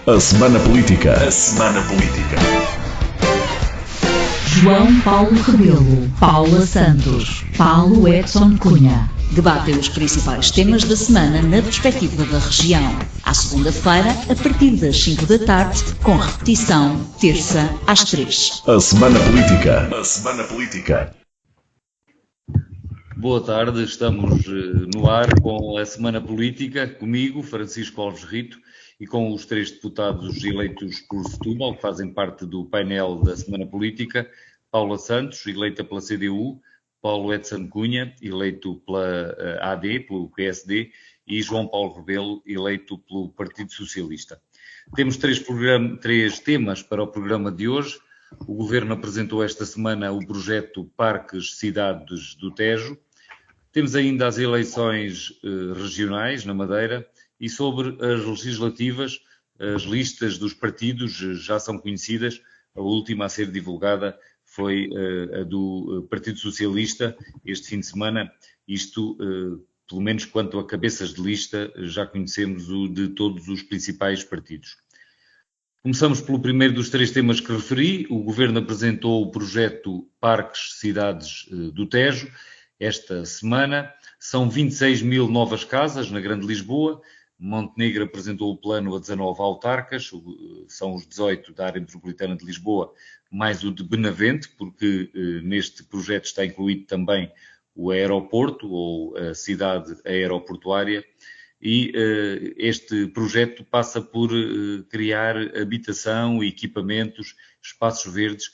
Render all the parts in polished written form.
A Semana Política. A Semana Política. João Paulo Rebelo, Paula Santos, Paulo Edson Cunha. Debatem os principais temas da semana na perspectiva da região. À segunda-feira, a partir das 5 da tarde, com repetição, terça às 3. A Semana Política. A Semana Política. Boa tarde, estamos no ar com a Semana Política, comigo, Francisco Alves Rito, e com os 3 deputados eleitos por Setúbal, que fazem parte do painel da Semana Política: Paula Santos, eleita pela CDU, Paulo Edson Cunha, eleito pela AD, pelo PSD, e João Paulo Rebelo, eleito pelo Partido Socialista. Temos 3 temas para o programa de hoje. O Governo apresentou esta semana o projeto Parques Cidades do Tejo. Temos ainda as eleições regionais na Madeira e sobre as legislativas, as listas dos partidos já são conhecidas. A última a ser divulgada foi a do Partido Socialista este fim de semana. Isto, pelo menos quanto a cabeças de lista, já conhecemos o de todos os principais partidos. Começamos pelo primeiro dos 3 temas que referi. O Governo apresentou o projeto Parques Cidades do Tejo esta semana. São 26 mil novas casas na Grande Lisboa. Montenegro apresentou o plano a 19 autarcas, são os 18 da área metropolitana de Lisboa, mais o de Benavente, porque neste projeto está incluído também o aeroporto, ou a cidade aeroportuária, e este projeto passa por criar habitação, equipamentos, espaços verdes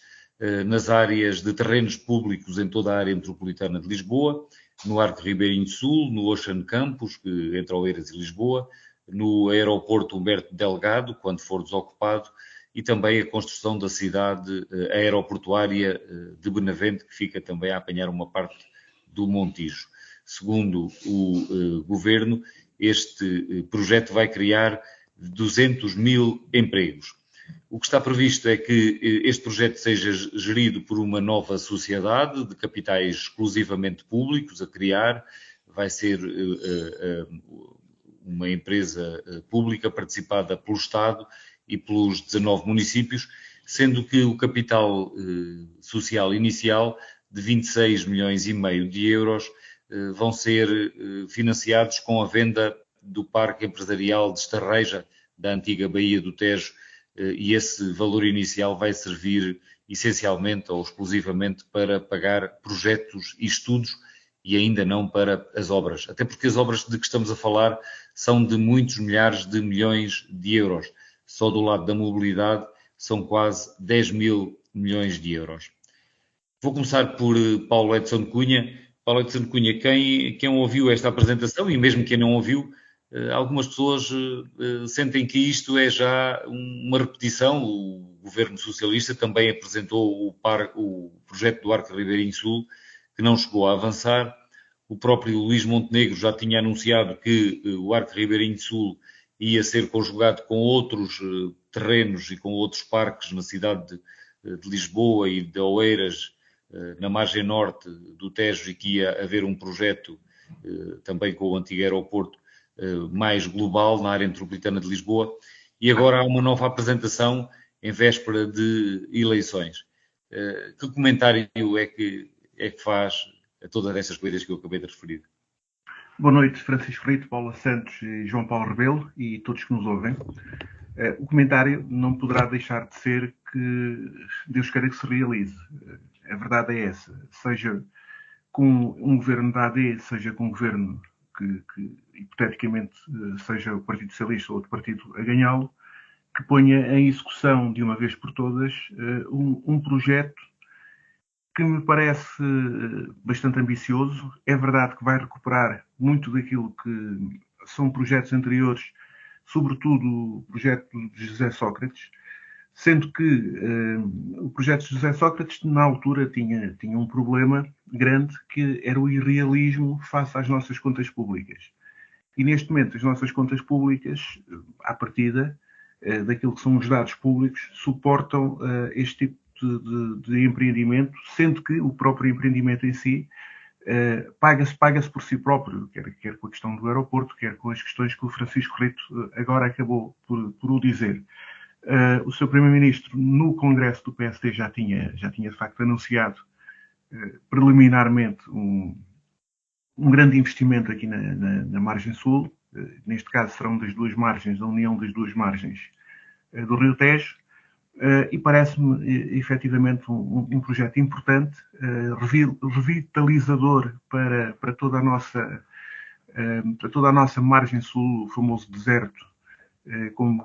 nas áreas de terrenos públicos em toda a área metropolitana de Lisboa, no Arco Ribeirinho Sul, no Ocean Campus, entre Oeiras e Lisboa, no aeroporto Humberto Delgado, quando for desocupado, e também a construção da cidade aeroportuária de Benavente, que fica também a apanhar uma parte do Montijo. Segundo o Governo, este projeto vai criar 200 mil empregos. O que está previsto é que este projeto seja gerido por uma nova sociedade de capitais exclusivamente públicos a criar. Vai ser uma empresa pública participada pelo Estado e pelos 19 municípios, sendo que o capital social inicial de 26 milhões e meio de euros vão ser financiados com a venda do Parque Empresarial de Estarreja, da antiga Baía do Tejo, e esse valor inicial vai servir essencialmente ou exclusivamente para pagar projetos e estudos e ainda não para as obras. Até porque as obras de que estamos a falar são de muitos milhares de milhões de euros. Só do lado da mobilidade são quase 10 mil milhões de euros. Vou começar por Paulo Edson Cunha. Paulo Edson Cunha, quem ouviu esta apresentação, e mesmo quem não ouviu, algumas pessoas sentem que isto é já uma repetição. O Governo Socialista também apresentou o projeto do Arco Ribeirinho Sul, que não chegou a avançar. O próprio Luís Montenegro já tinha anunciado que o Arco Ribeirinho Sul ia ser conjugado com outros terrenos e com outros parques na cidade de Lisboa e de Oeiras, na margem norte do Tejo, e que ia haver um projeto também com o antigo aeroporto mais global na área metropolitana de Lisboa, e agora há uma nova apresentação em véspera de eleições. Que comentário é que faz a todas essas coisas que eu acabei de referir? Boa noite, Francisco Rito, Paula Santos e João Paulo Rebelo e todos que nos ouvem. O comentário não poderá deixar de ser que Deus queira que se realize. A verdade é essa. Seja com um governo da AD, seja com um governo que hipoteticamente seja o Partido Socialista ou outro partido a ganhá-lo, que ponha em execução de uma vez por todas um projeto que me parece bastante ambicioso. É verdade que vai recuperar muito daquilo que são projetos anteriores, sobretudo o projeto de José Sócrates, sendo que o projeto de José Sócrates, na altura, tinha um problema grande, que era o irrealismo face às nossas contas públicas. E, neste momento, as nossas contas públicas, à partida, daquilo que são os dados públicos, suportam este tipo de empreendimento, sendo que o próprio empreendimento em si paga-se por si próprio, quer com a questão do aeroporto, quer com as questões que o Francisco Rito agora acabou por o dizer. O seu Primeiro-Ministro, no Congresso do PSD, já tinha de facto anunciado preliminarmente um grande investimento aqui na margem sul. Neste caso serão das duas margens, da união das duas margens do Rio Tejo. E parece-me efetivamente um projeto importante, revitalizador para toda a nossa margem sul, o famoso deserto,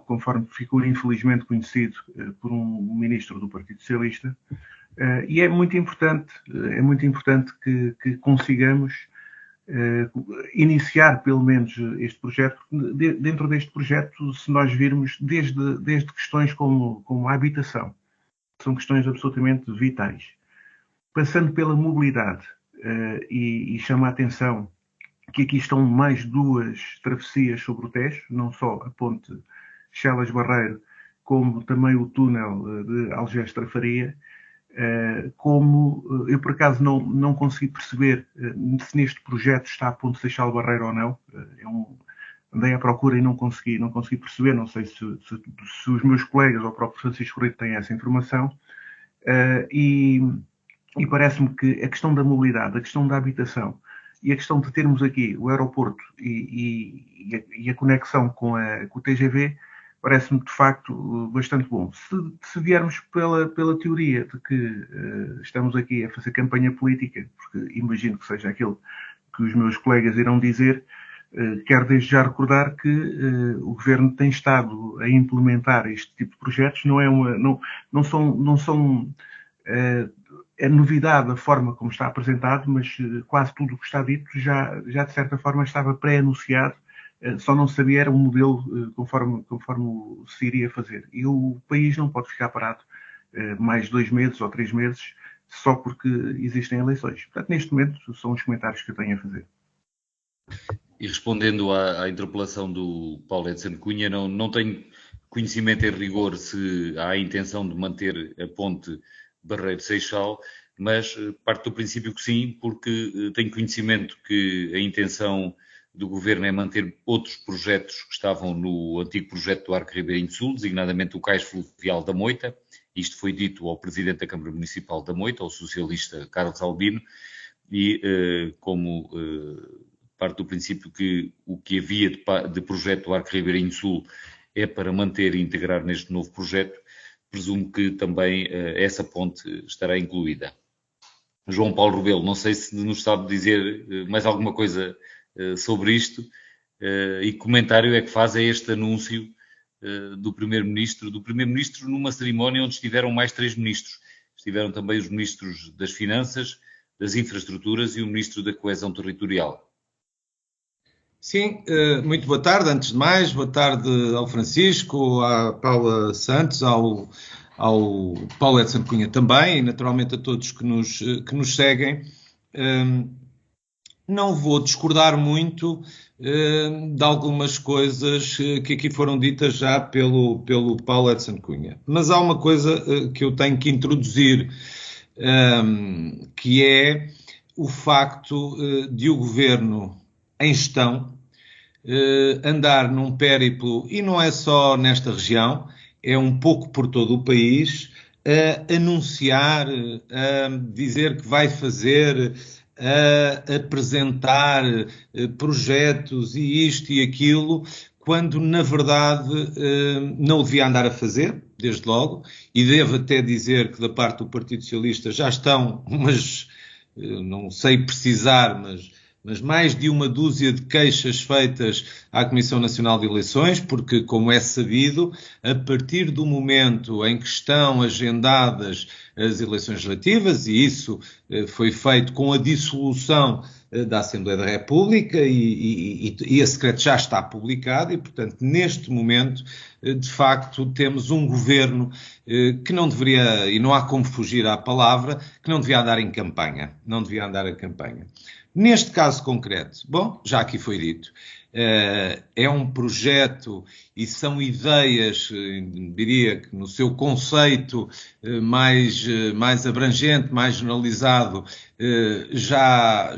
conforme ficou infelizmente conhecido por um ministro do Partido Socialista. E é muito importante que consigamos iniciar pelo menos este projeto. Dentro deste projeto, se nós virmos desde questões como a habitação, são questões absolutamente vitais, passando pela mobilidade, e chama a atenção que aqui estão mais duas travessias sobre o Tejo, não só a ponte Chelas-Barreiro, como também o túnel de Algestra-Faria. Como eu por acaso não consegui perceber se neste projeto está a ponte Seixal-Barreiro ou não. Andei à procura e não consegui perceber. Não sei se os meus colegas ou o próprio Francisco Rito têm essa informação. E parece-me que a questão da mobilidade, a questão da habitação e a questão de termos aqui o aeroporto e a conexão com o TGV parece-me de facto bastante bom. Se viermos pela teoria de que estamos aqui a fazer campanha política, porque imagino que seja aquilo que os meus colegas irão dizer, quero desde já recordar que o Governo tem estado a implementar este tipo de projetos. Não são é novidade a forma como está apresentado, mas quase tudo o que está dito já de certa forma estava pré-anunciado. Só não sabia era um modelo conforme se iria fazer. E o país não pode ficar parado mais 2 meses ou 3 meses só porque existem eleições. Portanto, neste momento, são os comentários que eu tenho a fazer. E respondendo à interpelação do Paulo Edson Cunha, não tenho conhecimento em rigor se há a intenção de manter a ponte Barreiro-Seixal, mas parto do princípio que sim, porque tenho conhecimento que a intenção do Governo é manter outros projetos que estavam no antigo projeto do Arco Ribeirinho Sul, designadamente o Cais Fluvial da Moita. Isto foi dito ao Presidente da Câmara Municipal da Moita, ao socialista Carlos Albino, e como parte do princípio que o que havia de projeto do Arco Ribeirinho Sul é para manter e integrar neste novo projeto, presumo que também essa ponte estará incluída. João Paulo Rebelo, não sei se nos sabe dizer mais alguma coisa sobre isto, e que comentário é que faz a este anúncio do Primeiro-Ministro numa cerimónia onde estiveram mais 3 ministros. Estiveram também os ministros das Finanças, das Infraestruturas e o Ministro da Coesão Territorial. Sim, muito boa tarde, antes de mais, boa tarde ao Francisco, à Paula Santos, ao Paulo Edson Cunha também, e naturalmente a todos que nos seguem. Não vou discordar muito de algumas coisas que aqui foram ditas já pelo Paulo Edson Cunha. Mas há uma coisa que eu tenho que introduzir, que é o facto de o Governo em gestão andar num périplo, e não é só nesta região, é um pouco por todo o país, a anunciar, a dizer que vai fazer, a apresentar projetos e isto e aquilo, quando na verdade não o devia andar a fazer, desde logo, e devo até dizer que da parte do Partido Socialista já estão, mas não sei precisar, mas mais de 1 de queixas feitas à Comissão Nacional de Eleições, porque, como é sabido, a partir do momento em que estão agendadas as eleições legislativas, e isso foi feito com a dissolução da Assembleia da República, e esse decreto já está publicado, e, portanto, neste momento, de facto, temos um governo que não deveria, e não há como fugir à palavra, que não devia andar em campanha. Não devia andar em campanha. Neste caso concreto, bom, já aqui foi dito, é um projeto e são ideias, diria que no seu conceito mais abrangente, mais generalizado, já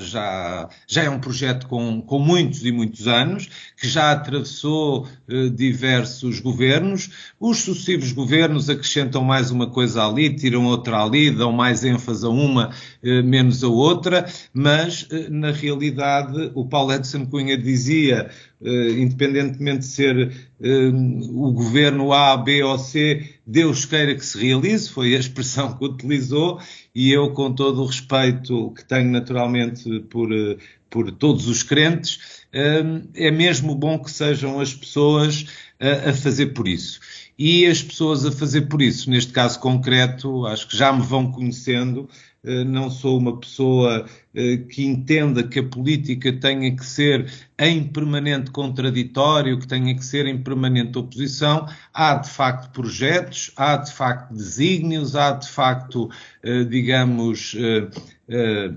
é um projeto com muitos e muitos anos, que já atravessou diversos governos. Os sucessivos governos acrescentam mais uma coisa ali, tiram outra ali, dão mais ênfase a uma, menos a outra, mas na realidade o Paulo Edson Cunha dizia, independentemente de ser o governo A, B ou C, Deus queira que se realize, foi a expressão que utilizou, e eu, com todo o respeito que tenho naturalmente por todos os crentes, é mesmo bom que sejam as pessoas a fazer por isso. E as pessoas a fazer por isso, neste caso concreto, acho que já me vão conhecendo. Não sou uma pessoa que entenda que a política tenha que ser em permanente contraditório, que tenha que ser em permanente oposição. Há, de facto, projetos, há, de facto, desígnios, há, de facto,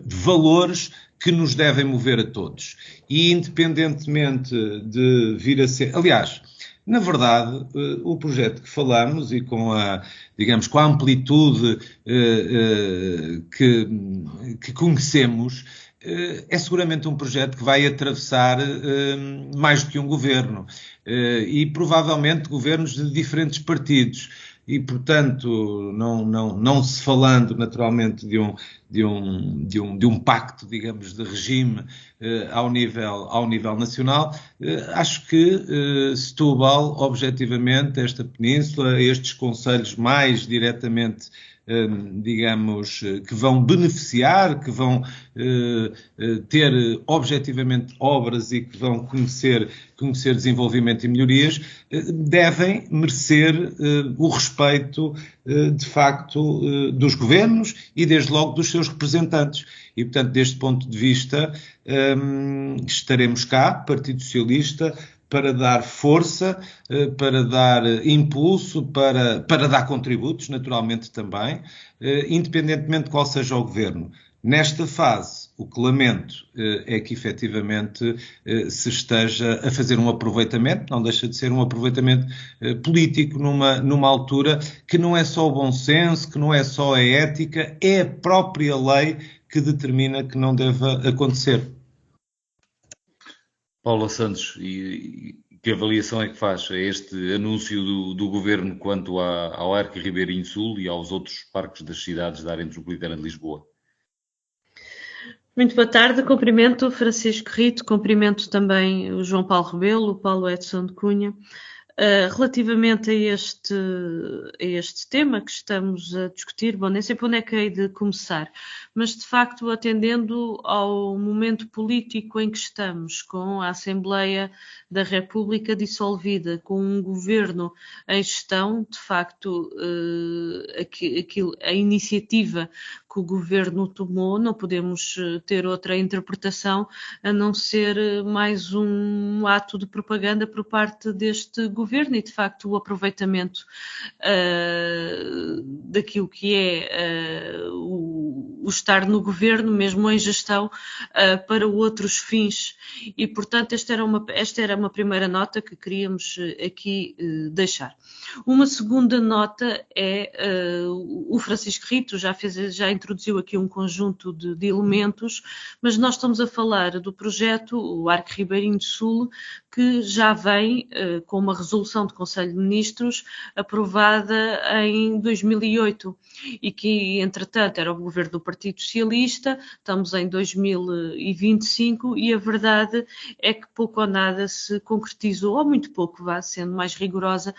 valores que nos devem mover a todos. E, independentemente de vir a ser... Aliás, na verdade, o projeto que falamos e com a amplitude que conhecemos, é seguramente um projeto que vai atravessar mais do que um governo e provavelmente governos de diferentes partidos. E, portanto, não se falando naturalmente de um pacto, digamos, de regime ao nível nacional, acho que Setúbal, objetivamente, esta península, estes concelhos mais diretamente, que vão beneficiar, que vão ter objetivamente obras e que vão conhecer desenvolvimento e melhorias, devem merecer o respeito, de facto, dos governos e, desde logo, dos seus representantes. E, portanto, deste ponto de vista, estaremos cá, Partido Socialista, para dar força, para dar impulso, para dar contributos, naturalmente também, independentemente de qual seja o governo. Nesta fase, o que lamento é que, efetivamente, se esteja a fazer um aproveitamento, não deixa de ser um aproveitamento político numa altura que não é só o bom senso, que não é só a ética, é a própria lei que determina que não deve acontecer. Paula Santos, e que avaliação é que faz a este anúncio do Governo quanto ao Arco Ribeirinho Sul e aos outros parques das cidades da área metropolitana de Lisboa? Muito boa tarde, cumprimento o Francisco Rito, cumprimento também o João Paulo Rebelo, o Paulo Edson de Cunha. Relativamente a este tema que estamos a discutir, bom, nem sei por onde é que hei de começar, mas de facto atendendo ao momento político em que estamos, com a Assembleia da República dissolvida, com um governo em gestão, de facto a iniciativa que o governo tomou, não podemos ter outra interpretação a não ser mais um ato de propaganda por parte deste governo e, de facto, o aproveitamento daquilo que é o estar no governo, mesmo em gestão, para outros fins. E, portanto, esta era uma primeira nota que queríamos aqui deixar. Uma segunda nota é o Francisco Rito já introduziu aqui um conjunto de elementos, mas nós estamos a falar do projeto, o Arco Ribeirinho Sul, que já vem com uma resolução do Conselho de Ministros aprovada em 2008 e que, entretanto, era o governo do Partido Socialista. Estamos em 2025 e a verdade é que pouco ou nada se concretizou, ou muito pouco, sendo mais rigorosa,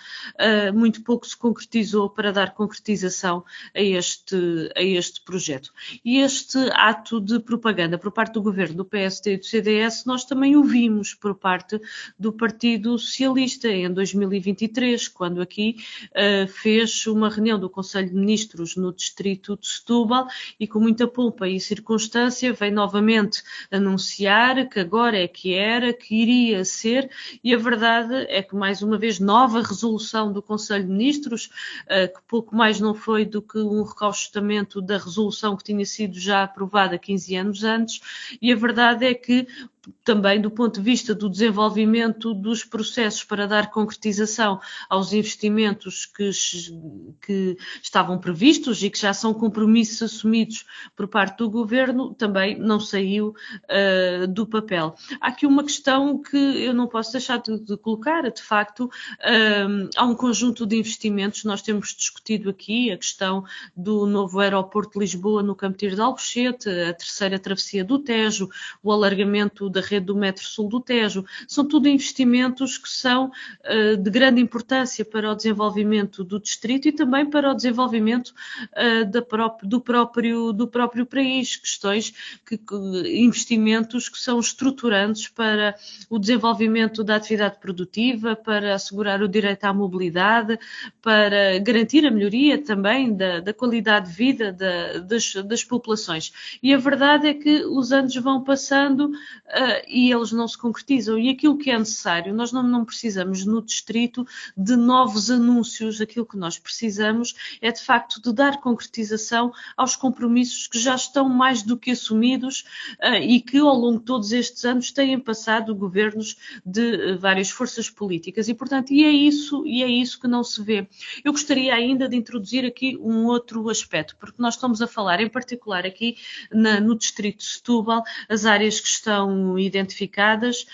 muito pouco se concretizou para dar concretização a este projeto. E este ato de propaganda por parte do governo do PSD e do CDS, nós também o vimos por parte do Partido Socialista em 2023, quando aqui fez uma reunião do Conselho de Ministros no distrito de Setúbal e com muita pompa e circunstância veio novamente anunciar que agora é que era, que iria ser, e a verdade é que mais uma vez nova resolução do Conselho de Ministros, que pouco mais não foi do que um recaustamento da resolução que tinha sido já aprovada 15 anos antes, e a verdade é que também do ponto de vista do desenvolvimento dos processos para dar concretização aos investimentos que estavam previstos e que já são compromissos assumidos por parte do Governo, também não saiu do papel. Há aqui uma questão que eu não posso deixar de colocar, de facto, há um conjunto de investimentos, nós temos discutido aqui a questão do novo aeroporto de Lisboa no Campo Tiro de Alcochete, a terceira travessia do Tejo, o alargamento da rede do Metro Sul do Tejo, são tudo investimentos que são de grande importância para o desenvolvimento do distrito e também para o desenvolvimento do próprio país, investimentos que são estruturantes para o desenvolvimento da atividade produtiva, para assegurar o direito à mobilidade, para garantir a melhoria também da qualidade de vida das populações. E a verdade é que os anos vão passando e eles não se concretizam. E aquilo que é necessário, nós não precisamos no distrito de novos anúncios, aquilo que nós precisamos é de facto de dar concretização aos compromissos que já estão mais do que assumidos e que ao longo de todos estes anos têm passado governos de várias forças políticas. E portanto, é isso que não se vê. Eu gostaria ainda de introduzir aqui um outro aspecto, porque nós estamos a falar em particular aqui no distrito de Setúbal, as áreas que estão identificadas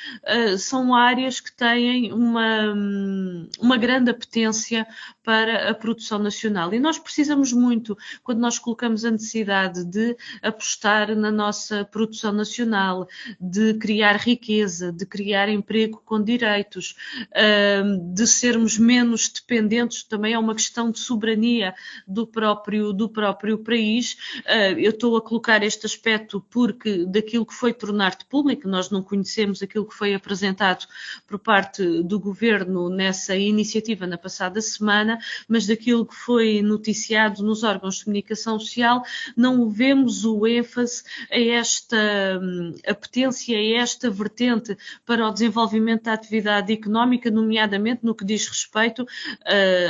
são áreas que têm uma grande apetência para a produção nacional. E nós precisamos muito, quando nós colocamos a necessidade de apostar na nossa produção nacional, de criar riqueza, de criar emprego com direitos, de sermos menos dependentes, também é uma questão de soberania do próprio país. Eu estou a colocar este aspecto porque daquilo que foi tornar-te público, nós não conhecemos aquilo que foi apresentado por parte do Governo nessa iniciativa na passada semana, mas daquilo que foi noticiado nos órgãos de comunicação social, não vemos o ênfase a esta apetência, a esta vertente para o desenvolvimento da atividade económica, nomeadamente no que diz respeito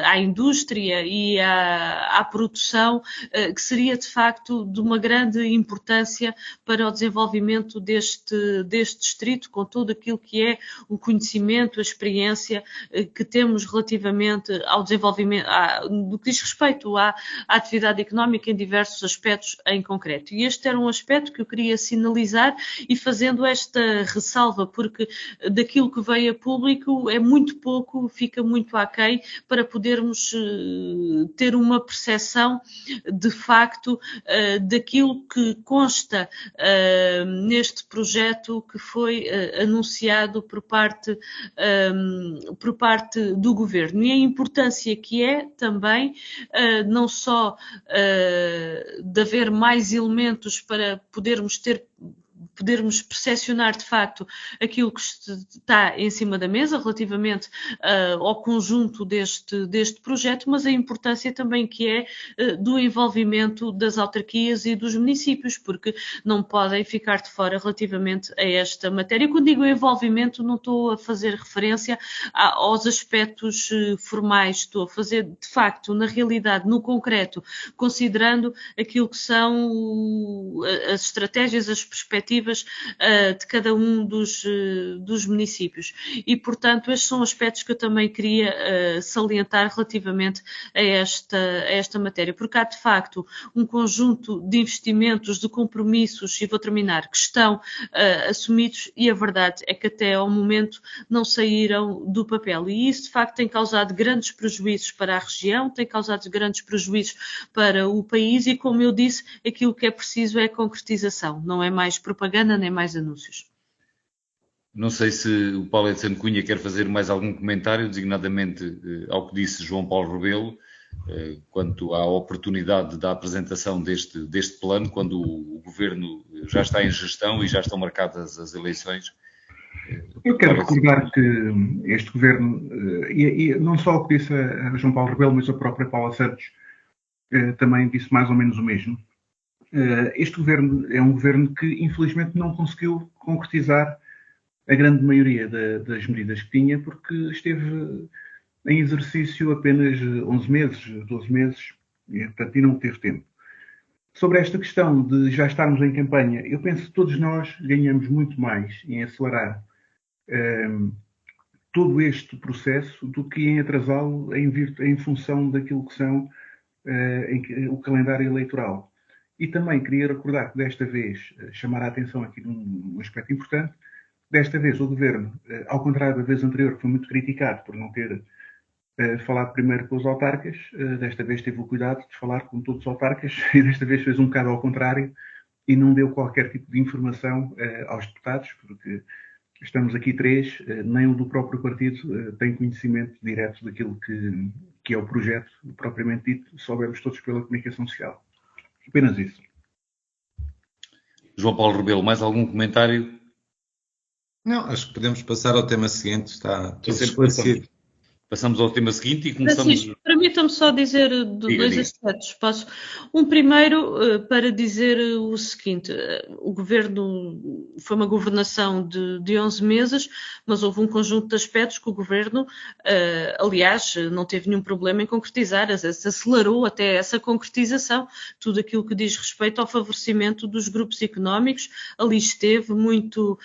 à indústria e à produção, que seria de facto de uma grande importância para o desenvolvimento deste distrito, com todo aquilo que é o conhecimento, a experiência que temos relativamente ao desenvolvimento, no que diz respeito à atividade económica em diversos aspectos em concreto. E este era um aspecto que eu queria sinalizar e fazendo esta ressalva, porque daquilo que veio a público é muito pouco, fica muito aquém para podermos ter uma percepção de facto daquilo que consta neste projeto que foi anunciado por parte do Governo. E a importância que é também não só de haver mais elementos para podermos percepcionar de facto aquilo que está em cima da mesa relativamente ao conjunto deste projeto, mas a importância também que é do envolvimento das autarquias e dos municípios, porque não podem ficar de fora relativamente a esta matéria. Quando digo envolvimento, não estou a fazer referência aos aspectos formais, estou a fazer de facto, na realidade, no concreto, considerando aquilo que são as estratégias, as perspectivas de cada um dos municípios. E, portanto, estes são aspectos que eu também queria salientar relativamente a esta matéria, porque há, de facto, um conjunto de investimentos, de compromissos, e vou terminar, que estão assumidos e a verdade é que até ao momento não saíram do papel. E isso, de facto, tem causado grandes prejuízos para a região, tem causado grandes prejuízos para o país e, como eu disse, aquilo que é preciso é a concretização, não é mais propaganda nem mais anúncios. Não sei se o Paulo Edson Cunha quer fazer mais algum comentário, designadamente ao que disse João Paulo Rebelo, quanto à oportunidade da apresentação deste plano, quando o Governo já está em gestão e já estão marcadas as eleições. Eu quero recordar que este Governo, e não só o que disse a João Paulo Rebelo, mas a própria Paula Santos também disse mais ou menos o mesmo. Este Governo é um Governo que, infelizmente, não conseguiu concretizar a grande maioria das medidas que tinha, porque esteve em exercício apenas 11 meses, 12 meses, e, portanto, não teve tempo. Sobre esta questão de já estarmos em campanha, eu penso que todos nós ganhamos muito mais em acelerar todo este processo do que em atrasá-lo em função daquilo que são o calendário eleitoral. E também queria recordar que desta vez, chamar a atenção aqui de um aspecto importante, desta vez o Governo, ao contrário da vez anterior, que foi muito criticado por não ter falado primeiro com os autarcas, desta vez teve o cuidado de falar com todos os autarcas e desta vez fez um bocado ao contrário e não deu qualquer tipo de informação aos deputados, porque estamos aqui três, nem o do próprio partido tem conhecimento direto daquilo que é o projeto propriamente dito, soubemos todos pela comunicação social. Apenas isso. João Paulo Rebelo, mais algum comentário? Não, acho que podemos passar ao tema seguinte, está tudo esclarecido. Passamos ao tema seguinte e começamos... Francisco, permita-me só dizer dois aspectos. Passo. Um primeiro, para dizer o seguinte, o Governo foi uma governação de 11 meses, mas houve um conjunto de aspectos que o Governo, aliás, não teve nenhum problema em concretizar, acelerou até essa concretização, tudo aquilo que diz respeito ao favorecimento dos grupos económicos, ali esteve muito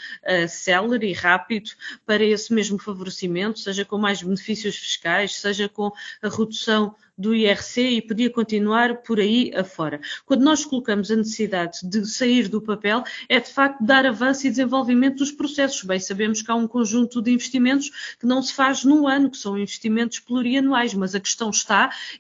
célere e rápido para esse mesmo favorecimento, seja com mais benefícios fiscais, seja com a redução do IRC e podia continuar por aí afora. Quando nós colocamos a necessidade de sair do papel, é de facto dar avanço e desenvolvimento dos processos. Bem, sabemos que há um conjunto de investimentos que não se faz num ano, que são investimentos plurianuais, mas a questão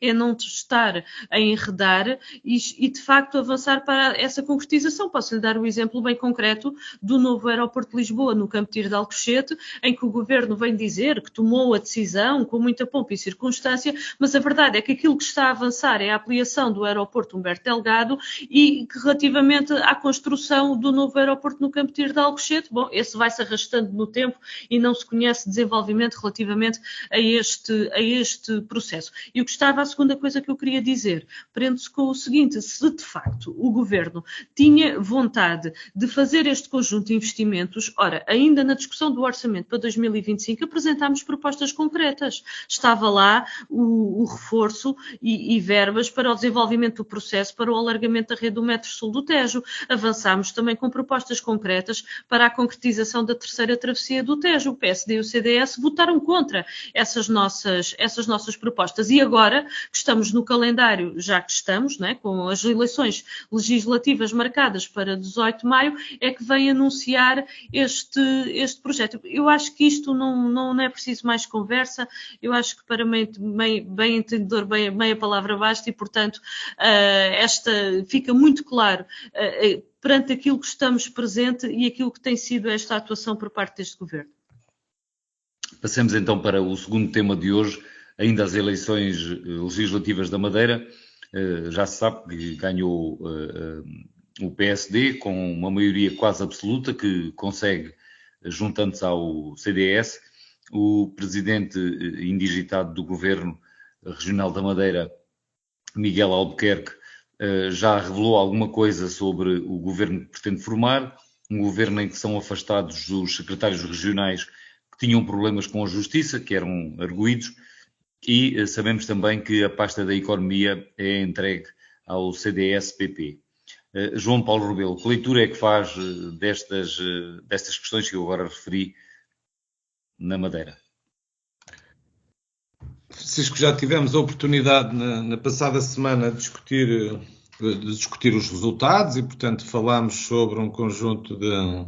é não estar a enredar e de facto avançar para essa concretização. Posso-lhe dar um exemplo bem concreto do novo aeroporto de Lisboa, no Campo Tiro de Alcochete, em que o Governo vem dizer que tomou a decisão com muita pompa e circunstância, mas a verdade é que aquilo que está a avançar é a ampliação do aeroporto Humberto Delgado e que relativamente à construção do novo aeroporto no Campo Tiro de Alcochete, bom, esse vai-se arrastando no tempo e não se conhece desenvolvimento relativamente a este processo. E o que estava, a segunda coisa que eu queria dizer, prende-se com o seguinte, se de facto o Governo tinha vontade de fazer este conjunto de investimentos, ora, ainda na discussão do orçamento para 2025 apresentámos propostas concretas. Estava lá o reforço e verbas para o desenvolvimento do processo para o alargamento da rede do Metro Sul do Tejo. Avançámos também com propostas concretas para a concretização da terceira travessia do Tejo. O PSD e o CDS votaram contra essas nossas propostas. E agora que estamos no calendário, já que estamos, né, com as eleições legislativas marcadas para 18 de maio, é que vem anunciar este projeto. Eu acho que isto não é preciso mais conversa. Eu acho que para bem entendedor, meia palavra basta e, portanto, fica muito claro perante aquilo que estamos presente e aquilo que tem sido esta atuação por parte deste Governo. Passemos então para o segundo tema de hoje, ainda as eleições legislativas da Madeira. Já se sabe que ganhou o PSD com uma maioria quase absoluta que consegue, juntando-se ao CDS, o presidente indigitado do Governo Regional da Madeira, Miguel Albuquerque, já revelou alguma coisa sobre o governo que pretende formar, um governo em que são afastados os secretários regionais que tinham problemas com a justiça, que eram arguídos, e sabemos também que a pasta da economia é entregue ao CDS-PP. João Paulo Rebelo, que leitura é que faz destas questões que eu agora referi na Madeira? Francisco, já tivemos a oportunidade na passada semana de discutir os resultados e, portanto, falámos sobre um conjunto de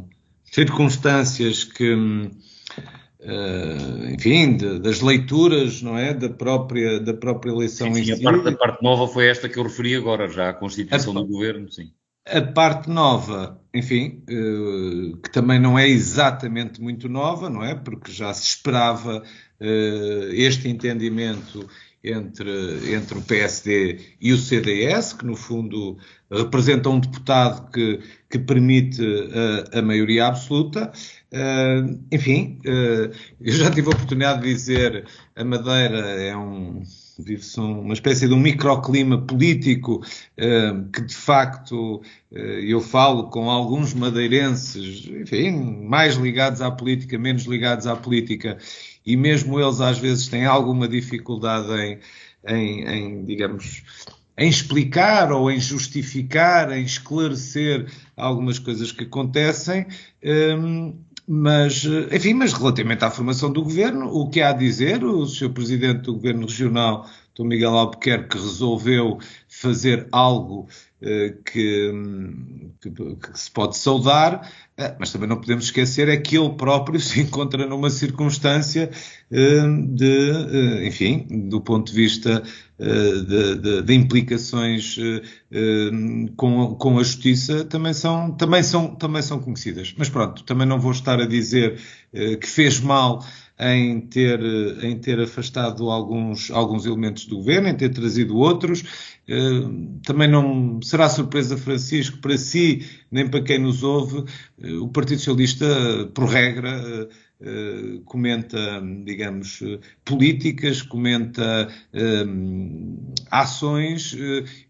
circunstâncias que, enfim, das leituras, não é, da própria eleição em si. A parte nova foi esta que eu referi agora, já a constituição do Governo, sim. A parte nova, enfim, que também não é exatamente muito nova, não é? Porque já se esperava este entendimento entre o PSD e o CDS, que no fundo representa um deputado que permite a maioria absoluta. Enfim, eu já tive a oportunidade de dizer, a Madeira vive-se uma espécie de um microclima político que, de facto, eu falo com alguns madeirenses, enfim, mais ligados à política, menos ligados à política, e mesmo eles às vezes têm alguma dificuldade em digamos, explicar ou em justificar, em esclarecer algumas coisas que acontecem, mas relativamente à formação do governo, o que há a dizer, o Sr. Presidente do Governo Regional, Dr. Miguel Albuquerque, resolveu fazer algo que se pode saudar, mas também não podemos esquecer é que ele próprio se encontra numa circunstância do ponto de vista de implicações com a justiça, também são conhecidas. Mas pronto, também não vou estar a dizer que fez mal em ter afastado alguns elementos do governo, em ter trazido outros. Também não será surpresa, Francisco, para si, nem para quem nos ouve, o Partido Socialista, por regra, comenta, digamos, políticas, comenta ações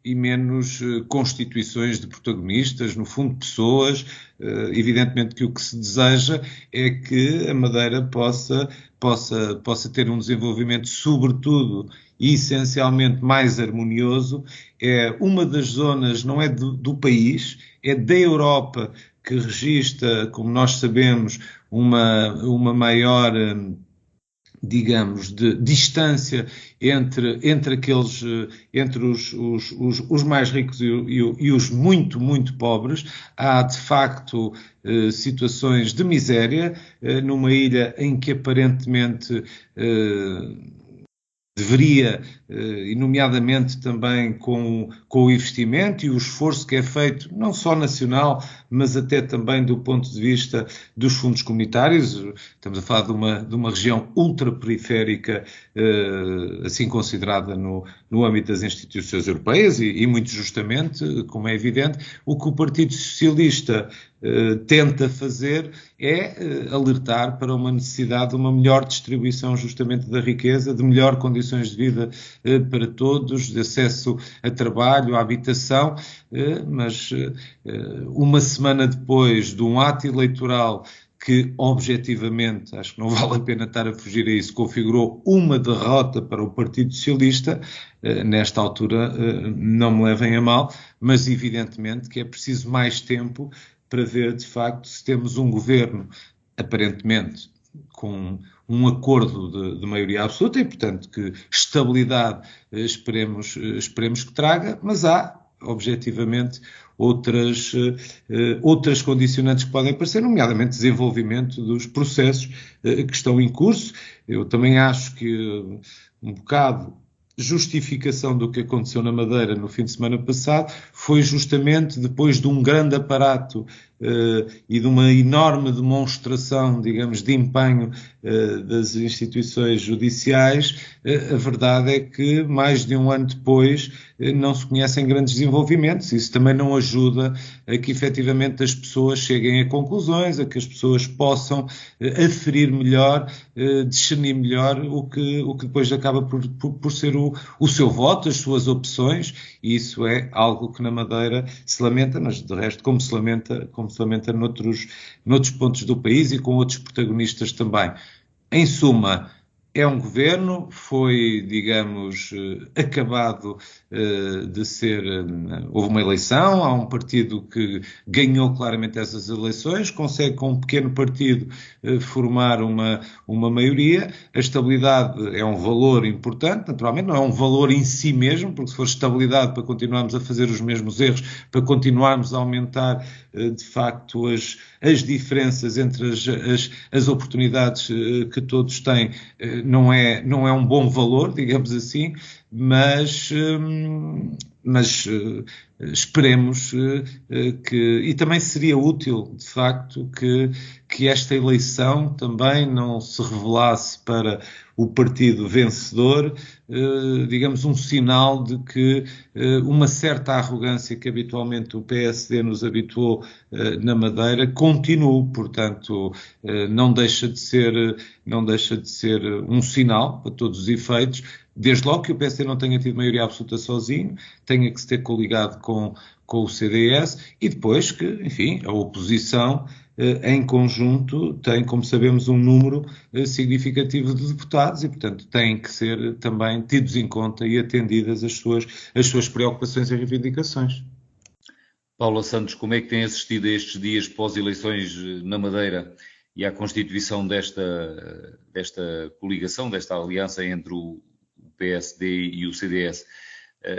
e menos constituições de protagonistas, no fundo pessoas. Evidentemente que o que se deseja é que a Madeira possa ter um desenvolvimento, sobretudo e essencialmente mais harmonioso. É uma das zonas, não é do país, é da Europa, que registra, como nós sabemos, uma maior, digamos, de distância entre os mais ricos e os muito, muito pobres. Há, de facto, situações de miséria numa ilha em que aparentemente deveria, e nomeadamente também com o investimento e o esforço que é feito, não só nacional, mas até também do ponto de vista dos fundos comunitários. Estamos a falar de uma região ultraperiférica, assim considerada no âmbito das instituições europeias, e muito justamente, como é evidente, o que o Partido Socialista tenta fazer é alertar para uma necessidade de uma melhor distribuição justamente da riqueza, de melhor condições de vida para todos, de acesso a trabalho, à habitação, mas uma semana depois de um ato eleitoral que, objetivamente, acho que não vale a pena estar a fugir a isso, configurou uma derrota para o Partido Socialista, nesta altura não me levem a mal, mas evidentemente que é preciso mais tempo para ver, de facto, se temos um governo, aparentemente, com um acordo de maioria absoluta e, portanto, que estabilidade esperemos que traga, mas há, objetivamente, outras condicionantes que podem aparecer, nomeadamente desenvolvimento dos processos que estão em curso. Eu também acho que um bocado justificação do que aconteceu na Madeira no fim de semana passado foi justamente depois de um grande aparato e de uma enorme demonstração, digamos, de empenho das instituições judiciais. A verdade é que mais de um ano depois não se conhecem grandes desenvolvimentos. Isso também não ajuda a que efetivamente as pessoas cheguem a conclusões, a que as pessoas possam aferir melhor, discernir melhor o que depois acaba por ser o seu voto, as suas opções, e isso é algo que na Madeira se lamenta, mas de resto como se lamenta noutros pontos do país e com outros protagonistas também. Em suma, é um governo, foi, digamos, acabado de ser... houve uma eleição, há um partido que ganhou claramente essas eleições, consegue com um pequeno partido formar uma maioria. A estabilidade é um valor importante, naturalmente, não é um valor em si mesmo, porque se for estabilidade para continuarmos a fazer os mesmos erros, para continuarmos a aumentar, de facto, as diferenças entre as oportunidades que todos têm, não é um bom valor, digamos assim, mas esperemos que... E também seria útil, de facto, que esta eleição também não se revelasse para o partido vencedor, digamos, um sinal de que uma certa arrogância que habitualmente o PSD nos habituou na Madeira continua. Portanto, não deixa de ser um sinal, para todos os efeitos, desde logo que o PSD não tenha tido maioria absoluta sozinho, tenha que se ter coligado com o CDS, e depois que, enfim, a oposição em conjunto, tem, como sabemos, um número significativo de deputados e, portanto, têm que ser também tidos em conta e atendidas as suas preocupações e reivindicações. Paula Santos, como é que tem assistido a estes dias pós-eleições na Madeira e à constituição desta coligação, desta aliança entre o PSD e o CDS?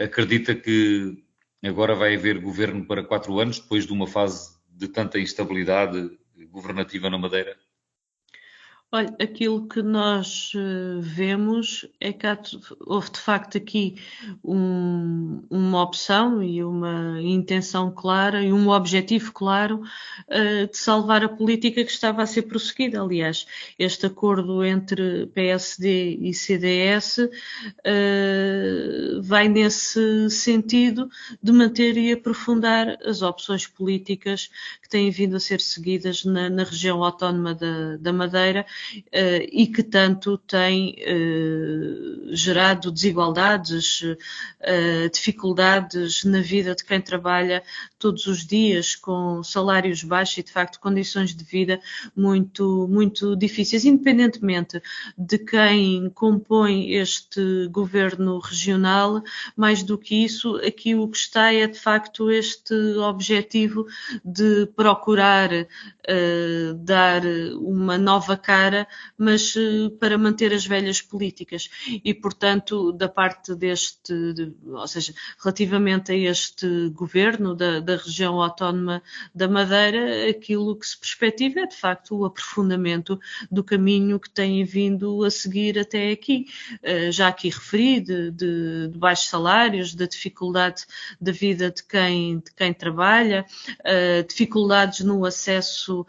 Acredita que agora vai haver governo para 4 anos, depois de uma fase de tanta instabilidade governativa na Madeira? Olha, aquilo que nós vemos é que houve de facto aqui uma opção e uma intenção clara e um objetivo claro de salvar a política que estava a ser prosseguida. Aliás, este acordo entre PSD e CDS vai nesse sentido de manter e aprofundar as opções políticas que têm vindo a ser seguidas na região autónoma da Madeira, e que tanto tem gerado desigualdades, dificuldades na vida de quem trabalha todos os dias com salários baixos e, de facto, condições de vida muito, muito difíceis, independentemente de quem compõe este governo regional. Mais do que isso, aqui o que está é, de facto, este objetivo de procurar dar uma nova cara, mas para manter as velhas políticas. E, portanto, da parte ou seja, relativamente a este governo da região autónoma da Madeira, aquilo que se perspectiva é, de facto, o aprofundamento do caminho que têm vindo a seguir até aqui. Já aqui referi de baixos salários, da dificuldade da vida de quem trabalha, dificuldades no acesso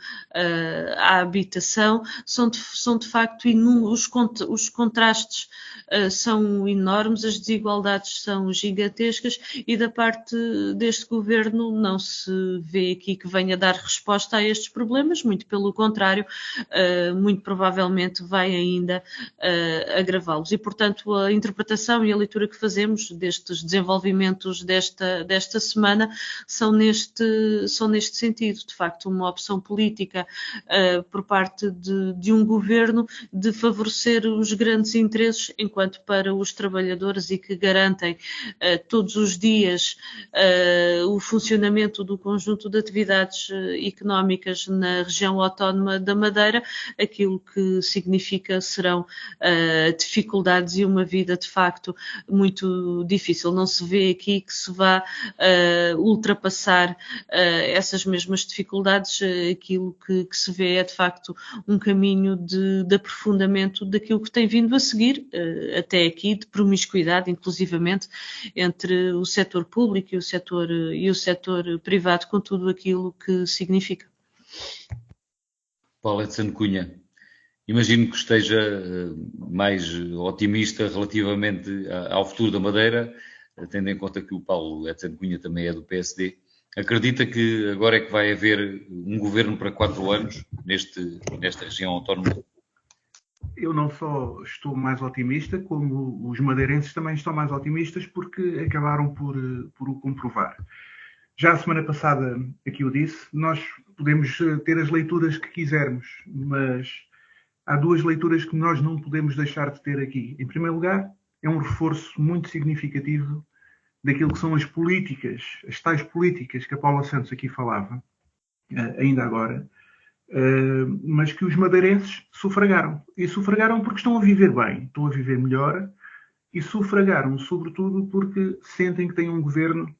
à habitação, são de facto inúmeros, os contrastes são enormes, as desigualdades são gigantescas e da parte deste governo não se vê aqui que venha dar resposta a estes problemas, muito pelo contrário, muito provavelmente vai ainda agravá-los. E, portanto, a interpretação e a leitura que fazemos destes desenvolvimentos desta semana são neste sentido, de facto, uma opção política por parte de um governo de favorecer os grandes interesses, enquanto para os trabalhadores e que garantem todos os dias o funcionamento do conjunto de atividades económicas na região autónoma da Madeira, aquilo que significa serão dificuldades e uma vida de facto muito difícil. Não se vê aqui que se vá ultrapassar essas mesmas dificuldades. Aquilo que se vê é de facto um caminho de aprofundamento daquilo que tem vindo a seguir até aqui, de promiscuidade, inclusivamente, entre o setor público e o setor privado, com tudo aquilo que significa. Paula Edson Cunha, imagino que esteja mais otimista relativamente ao futuro da Madeira, tendo em conta que o Paulo Edson Cunha também é do PSD. Acredita que agora é que vai haver um governo para 4 anos nesta região autónoma? Eu não só estou mais otimista, como os madeirenses também estão mais otimistas, porque acabaram por o comprovar. Já a semana passada, aqui eu disse, nós podemos ter as leituras que quisermos, mas há 2 leituras que nós não podemos deixar de ter aqui. Em primeiro lugar, é um reforço muito significativo daquilo que são as políticas, as tais políticas que a Paula Santos aqui falava, ainda agora, mas que os madeirenses sufragaram. E sufragaram porque estão a viver bem, estão a viver melhor, e sufragaram, sobretudo, porque sentem que têm um governo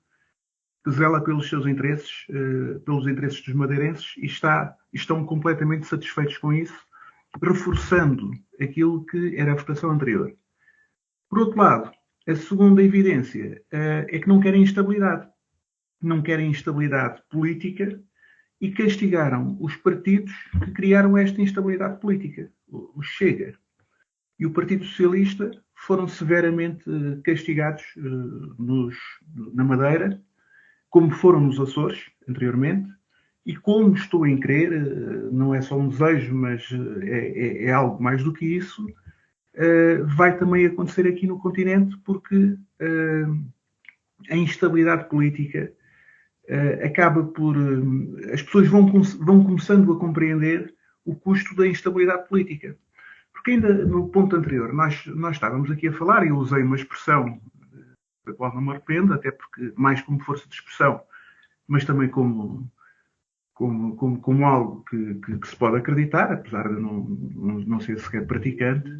que zela pelos seus interesses, pelos interesses dos madeirenses, e estão completamente satisfeitos com isso, reforçando aquilo que era a votação anterior. Por outro lado, a segunda evidência é que não querem instabilidade. Não querem instabilidade política e castigaram os partidos que criaram esta instabilidade política. O Chega e o Partido Socialista foram severamente castigados na Madeira, como foram nos Açores anteriormente, e como estou em crer, não é só um desejo, mas é algo mais do que isso, vai também acontecer aqui no continente, porque a instabilidade política acaba por... as pessoas vão começando a compreender o custo da instabilidade política. Porque ainda no ponto anterior, nós estávamos aqui a falar, e eu usei uma expressão da qual não me arrependo, até porque mais como força de expressão, mas também como algo que se pode acreditar, apesar de não ser sequer praticante,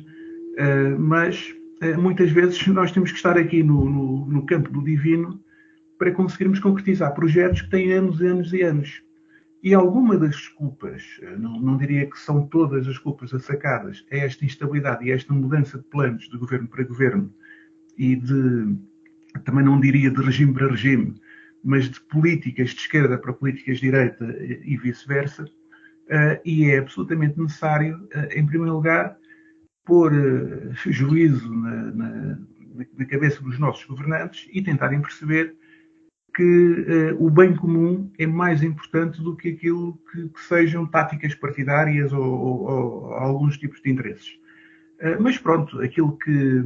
mas muitas vezes nós temos que estar aqui no campo do divino para conseguirmos concretizar projetos que têm anos e anos e anos. E alguma das desculpas, não diria que são todas as culpas assacadas, é esta instabilidade e esta mudança de planos de governo para governo e também não diria de regime para regime, mas de políticas de esquerda para políticas de direita e vice-versa, e é absolutamente necessário, em primeiro lugar, pôr juízo na cabeça dos nossos governantes e tentarem perceber que o bem comum é mais importante do que aquilo que sejam táticas partidárias ou alguns tipos de interesses. Mas pronto, aquilo que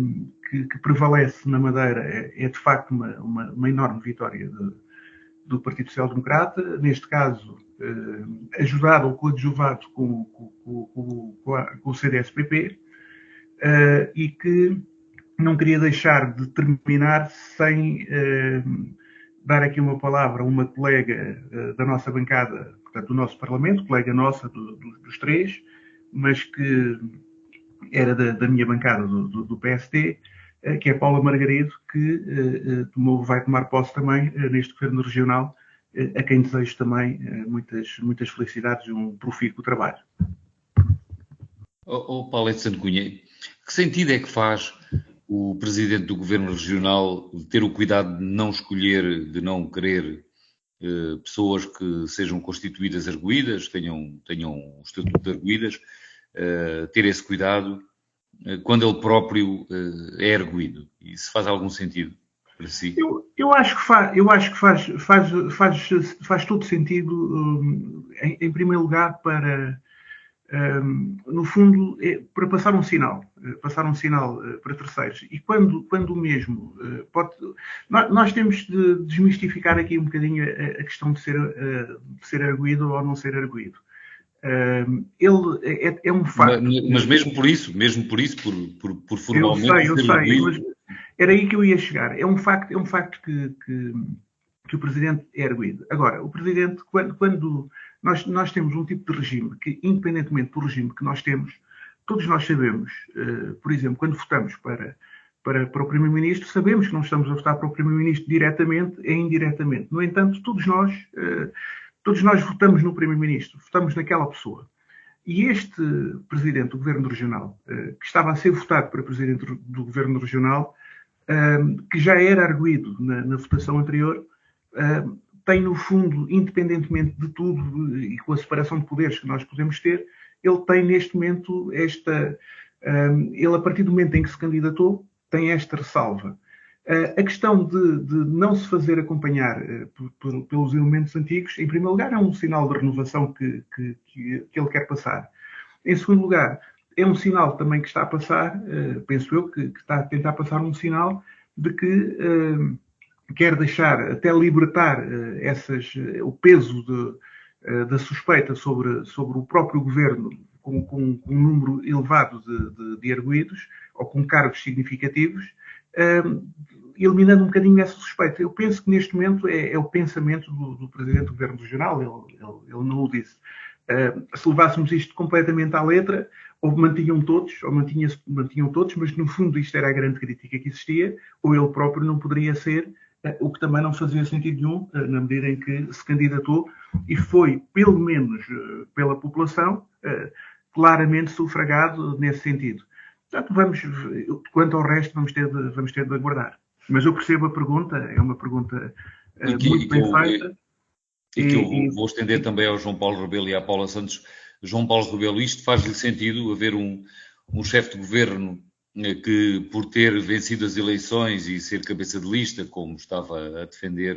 prevalece na Madeira é de facto uma enorme vitória do Partido Social Democrata, neste caso ajudado ou coadjuvado com o CDS-PP, e que não queria deixar de terminar sem dar aqui uma palavra a uma colega da nossa bancada, portanto, do nosso Parlamento, colega nossa dos três, mas que era da minha bancada do PSD, que é Paula Margarido, que vai tomar posse também neste governo regional, a quem desejo também muitas felicidades e um profícuo trabalho. Paulo Edson Cunha, que sentido é que faz o Presidente do Governo Regional ter o cuidado de não escolher, de não querer pessoas que sejam constituídas arguídas, tenham um estatuto de arguídas, ter esse cuidado quando ele próprio é arguído? Isso faz algum sentido para si? Eu acho que faz todo sentido, em primeiro lugar, para... no fundo, para passar um sinal para terceiros. E quando o mesmo nós temos de desmistificar aqui um bocadinho a questão de ser arguído ou não ser arguído. Ele é um facto. Mas mesmo por isso, por formalmente eu sei, mas era aí que eu ia chegar. É um facto que o Presidente é arguído. Agora, o Presidente, quando nós temos um tipo de regime que, independentemente do regime que nós temos, todos nós sabemos, por exemplo, quando votamos para o Primeiro-Ministro, sabemos que não estamos a votar para o Primeiro-Ministro diretamente e indiretamente. No entanto, todos nós votamos no Primeiro-Ministro, votamos naquela pessoa. E este Presidente do Governo Regional, que estava a ser votado para Presidente do Governo Regional, que já era arguido na votação anterior, tem, no fundo, independentemente de tudo e com a separação de poderes que nós podemos ter, ele tem neste momento ele, a partir do momento em que se candidatou, tem esta ressalva. A questão de não se fazer acompanhar pelos elementos antigos, em primeiro lugar, é um sinal de renovação que ele quer passar. Em segundo lugar, é um sinal também que está a passar, penso eu, que está a tentar passar um sinal de que quer deixar, até libertar o peso da suspeita sobre o próprio governo, com um número elevado de arguídos, ou com cargos significativos, eliminando um bocadinho essa suspeita. Eu penso que neste momento é o pensamento do Presidente do Governo Regional, ele não o disse. Se levássemos isto completamente à letra, ou mantinham todos, mas no fundo isto era a grande crítica que existia, ou ele próprio não poderia ser, o que também não fazia sentido nenhum, na medida em que se candidatou e foi, pelo menos pela população, claramente sufragado nesse sentido. Portanto, quanto ao resto, vamos ter de aguardar. Mas eu percebo a pergunta, é uma pergunta muito bem feita. E que eu vou estender também ao João Paulo Rebelo e à Paula Santos. João Paulo Rebelo, isto faz-lhe sentido haver um chefe de governo que, por ter vencido as eleições e ser cabeça de lista, como estava a defender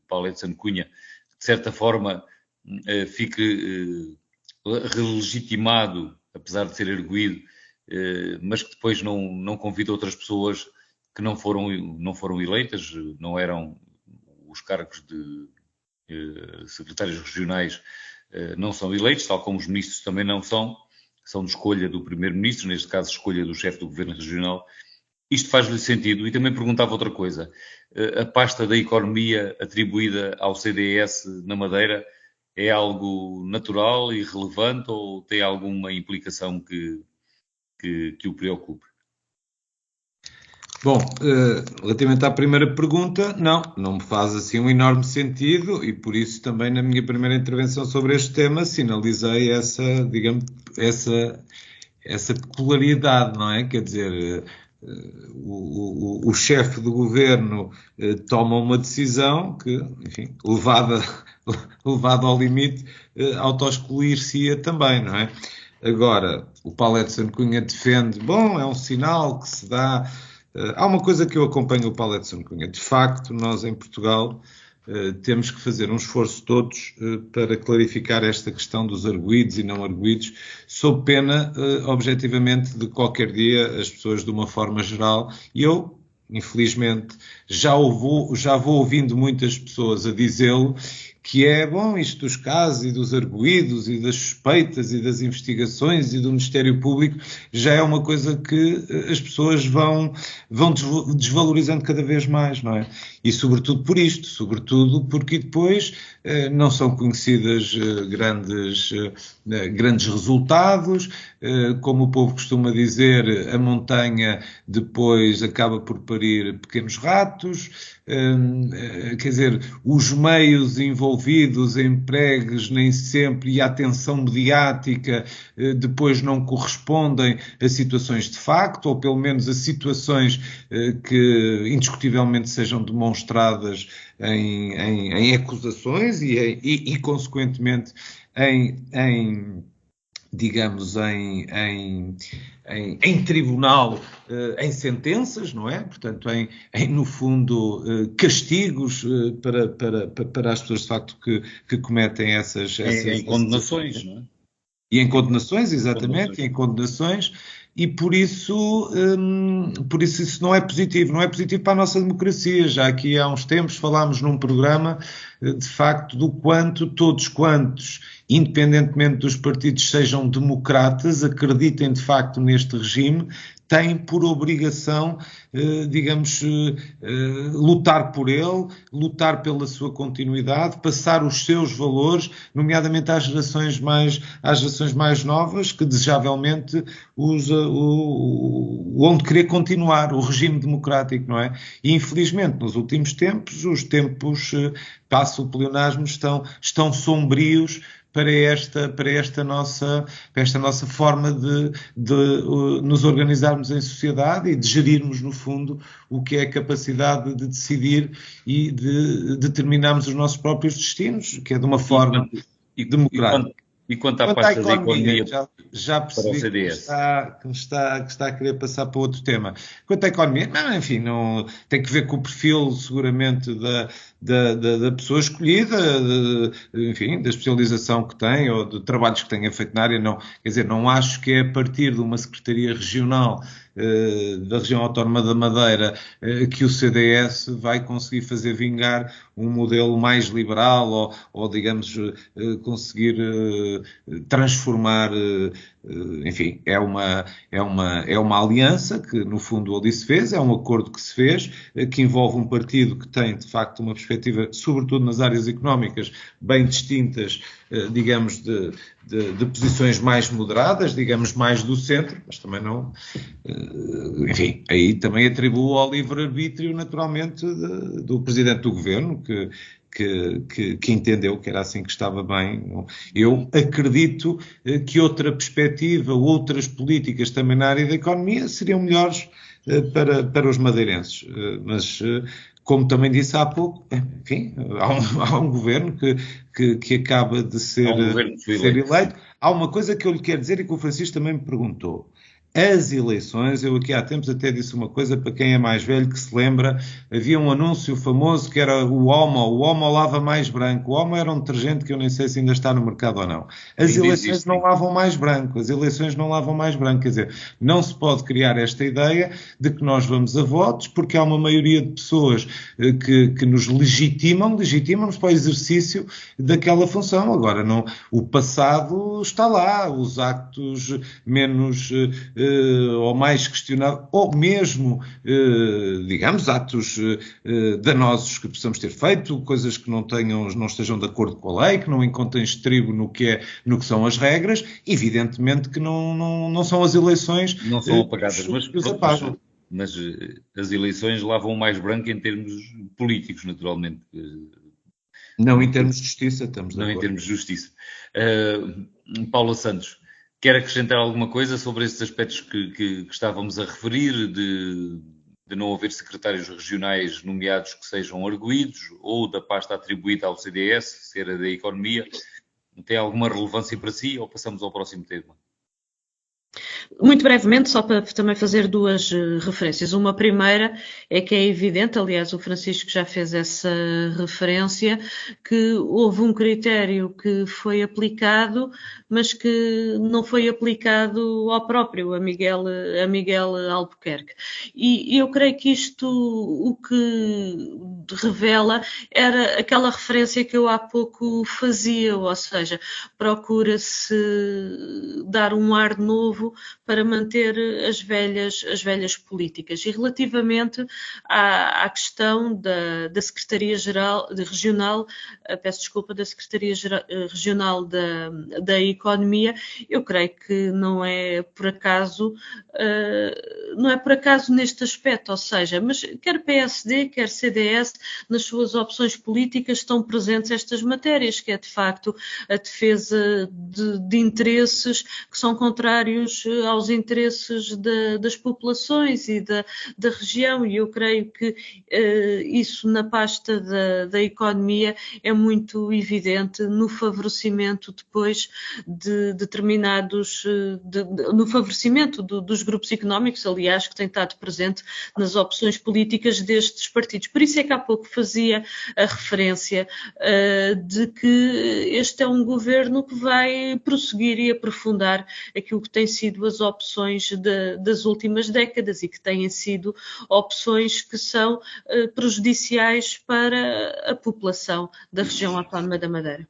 Paulo Edson Cunha, de certa forma fique relegitimado, apesar de ser erguido, mas que depois não convida outras pessoas que não foram eleitas, não eram os cargos secretários regionais não são eleitos, tal como os ministros também não são de escolha do primeiro-ministro, neste caso escolha do chefe do governo regional. Isto faz-lhe sentido? E também perguntava outra coisa. A pasta da economia atribuída ao CDS na Madeira é algo natural e relevante ou tem alguma implicação que o preocupe? Bom, relativamente à primeira pergunta, não me faz assim um enorme sentido e por isso também na minha primeira intervenção sobre este tema sinalizei essa peculiaridade, não é? Quer dizer, o chefe do governo toma uma decisão que, enfim, levada ao limite, autoexcluir-se-ia também, não é? Agora, o Paulo Edson Cunha defende, é um sinal que se dá. Há uma coisa que eu acompanho o Paulo Edson Cunha. De facto, nós em Portugal temos que fazer um esforço todos para clarificar esta questão dos arguidos e não arguidos, sob pena, objetivamente, de qualquer dia as pessoas, de uma forma geral, e eu, infelizmente, já vou ouvindo muitas pessoas a dizê-lo, que é, isto dos casos e dos arguidos e das suspeitas e das investigações e do Ministério Público já é uma coisa que as pessoas vão desvalorizando cada vez mais, não é? E sobretudo por isto, sobretudo porque depois não são conhecidas grandes resultados, como o povo costuma dizer, a montanha depois acaba por parir pequenos ratos, quer dizer, os meios envolvidos em pregues nem sempre e a atenção mediática depois não correspondem a situações de facto, ou pelo menos a situações que indiscutivelmente sejam demonstradas em acusações e consequentemente digamos, em tribunal, em sentenças, não é? Portanto, no fundo, castigos para as pessoas, de facto, que cometem essas condenações, não é? E em condenações, exatamente, em condenações, e por isso isso não é positivo para a nossa democracia. Já aqui há uns tempos falámos num programa, de facto, do quanto todos quantos, independentemente dos partidos sejam democratas, acreditem de facto neste regime, têm por obrigação, lutar por ele, lutar pela sua continuidade, passar os seus valores, nomeadamente às gerações mais novas, que desejavelmente onde querer continuar o regime democrático, não é? E infelizmente nos últimos tempos, os tempos, passo o pleonasmo, estão sombrios para esta nossa forma de nos organizarmos em sociedade e de gerirmos, no fundo, o que é a capacidade de decidir e de determinarmos os nossos próprios destinos, que é de uma forma democrática. E quanto à pasta da economia, já percebi que está a querer passar para outro tema. Quanto à economia, enfim, não tem que ver com o perfil, seguramente, da pessoa escolhida, enfim, da especialização que tem ou de trabalhos que tenha feito na área. Não, quer dizer, não acho que é a partir de uma secretaria regional da região autónoma da Madeira que o CDS vai conseguir fazer vingar um modelo mais liberal ou digamos, conseguir transformar, enfim, é uma aliança que no fundo ali se fez, é um acordo que se fez, que envolve um partido que tem de facto uma perspectiva, sobretudo nas áreas económicas, bem distintas, digamos, de posições mais moderadas, digamos, mais do centro, mas também não, enfim, aí também atribuo ao livre-arbítrio, naturalmente, do Presidente do Governo, que entendeu que era assim que estava bem. Eu acredito que outra perspectiva, outras políticas também na área da economia seriam melhores para os madeirenses, mas como também disse há pouco, enfim, há um governo que acaba de ser eleito. Há uma coisa que eu lhe quero dizer e que o Francisco também me perguntou. As eleições, eu aqui há tempos até disse uma coisa para quem é mais velho que se lembra, havia um anúncio famoso que era o Omo lava mais branco. O Omo era um detergente que eu nem sei se ainda está no mercado ou não. As Ainda eleições existe, não sim. lavam mais branco, as eleições não lavam mais branco, quer dizer, não se pode criar esta ideia de que nós vamos a votos porque há uma maioria de pessoas que nos legitimam-nos para o exercício daquela função. Agora, não, o passado está lá, os actos menos ou mais questionáveis, ou mesmo, digamos, atos danosos que possamos ter feito, coisas que não estejam de acordo com a lei, que não encontrem estribo no que são as regras, evidentemente que não são as eleições Não são apagadas, que os apagam. mas as eleições lavam mais branco em termos políticos, naturalmente. Não em termos de justiça, estamos de Não em acordo. termos de justiça. Paula Santos, quer acrescentar alguma coisa sobre esses aspectos que estávamos a referir, de não haver secretários regionais nomeados que sejam arguídos, ou da pasta atribuída ao CDS, ser a da Economia? Tem alguma relevância para si, ou passamos ao próximo tema? Muito brevemente, só para também fazer duas referências. Uma primeira é que é evidente, aliás, o Francisco já fez essa referência, que houve um critério que foi aplicado, mas que não foi aplicado ao próprio, a Miguel Albuquerque. E eu creio que isto o que revela era aquela referência que eu há pouco fazia, ou seja, procura-se dar um ar novo para manter as velhas políticas. E relativamente à questão da Secretaria-Geral Regional, peço desculpa, da Secretaria Regional da Economia, eu creio que não é por acaso neste aspecto, ou seja, mas quer PSD, quer CDS, nas suas opções políticas estão presentes estas matérias, que é de facto a defesa de interesses que são contrários aos interesses das populações e da região, e eu creio que isso na pasta da economia é muito evidente no favorecimento depois de determinados, no favorecimento dos grupos económicos, aliás, que tem estado presente nas opções políticas destes partidos. Por isso é que há pouco fazia a referência de que este é um governo que vai prosseguir e aprofundar aquilo que tem sido as opções das últimas décadas e que têm sido opções que são prejudiciais para a população da região autónoma da Madeira.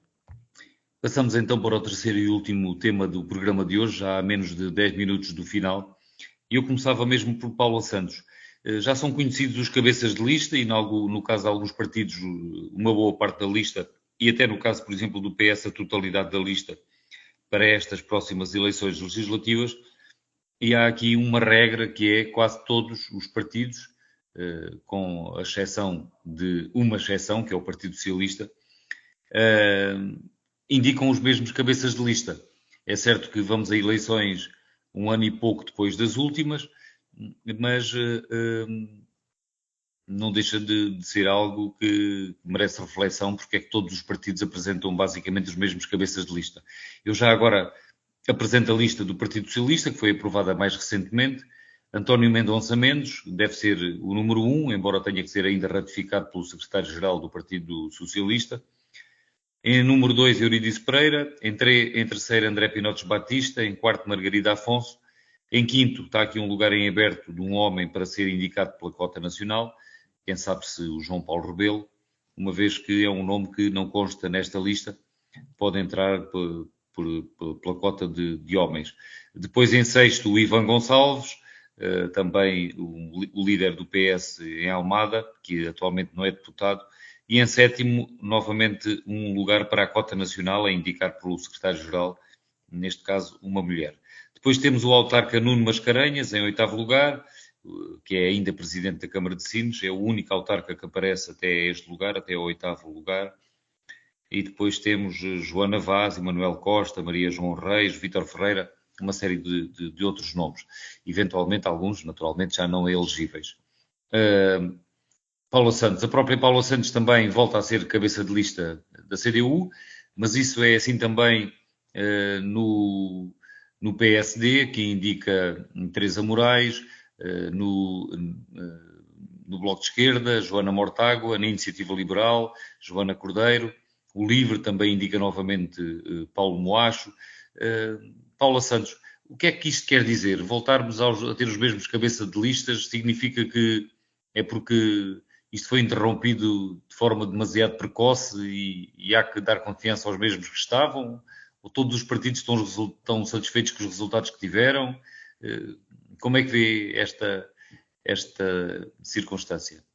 Passamos então para o terceiro e último tema do programa de hoje, já há menos de 10 minutos do final. E eu começava mesmo por Paula Santos. Já são conhecidos os cabeças de lista e, no caso de alguns partidos, uma boa parte da lista, e até no caso, por exemplo, do PS, a totalidade da lista para estas próximas eleições legislativas. E há aqui uma regra que é quase todos os partidos, com a exceção de uma exceção, que é o Partido Socialista, indicam os mesmos cabeças de lista. É certo que vamos a eleições um ano e pouco depois das últimas, mas não deixa de ser algo que merece reflexão, porque é que todos os partidos apresentam basicamente os mesmos cabeças de lista. Eu já agora apresento a lista do Partido Socialista, que foi aprovada mais recentemente. António Mendonça Mendes deve ser o número 1, embora tenha que ser ainda ratificado pelo secretário-geral do Partido Socialista. Em número 2, Eurídice Pereira. Em terceiro, André Pinotes Batista. Em quarto, Margarida Afonso. Em quinto, está aqui um lugar em aberto de um homem para ser indicado pela cota nacional. Quem sabe se o João Paulo Rebelo, uma vez que é um nome que não consta nesta lista, pode entrar pela cota de homens. Depois, em sexto, o Ivan Gonçalves, também o líder do PS em Almada, que atualmente não é deputado. E em sétimo, novamente, um lugar para a cota nacional, a indicar pelo secretário-geral, neste caso, uma mulher. Depois temos o autarca Nuno Mascarenhas, em oitavo lugar, que é ainda presidente da Câmara de Sines, é o único autarca que aparece até este lugar, até ao oitavo lugar. E depois temos Joana Vaz, Emanuel Costa, Maria João Reis, Vítor Ferreira, uma série de outros nomes. Eventualmente, alguns, naturalmente, já não elegíveis. Paula Santos, a própria Paula Santos também volta a ser cabeça de lista da CDU, mas isso é assim também No PSD, que indica Teresa Moraes, no Bloco de Esquerda, Joana Mortágua, na Iniciativa Liberal, Joana Cordeiro. O LIVRE também indica novamente Paulo Moacho. Paula Santos, o que é que isto quer dizer? Voltarmos a ter os mesmos cabeça de listas significa que é porque isto foi interrompido de forma demasiado precoce e há que dar confiança aos mesmos que estavam? Ou todos os partidos estão satisfeitos com os resultados que tiveram? Como é que vê esta circunstância?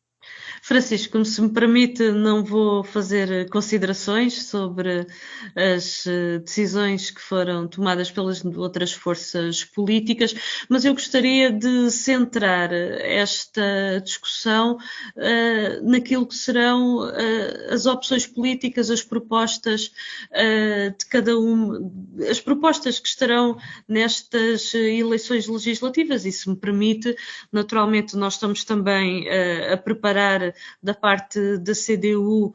Francisco, se me permite, não vou fazer considerações sobre as decisões que foram tomadas pelas outras forças políticas, mas eu gostaria de centrar esta discussão naquilo que serão as opções políticas, as propostas de cada as propostas que estarão nestas eleições legislativas, e se me permite, naturalmente nós estamos também a preparar da parte da CDU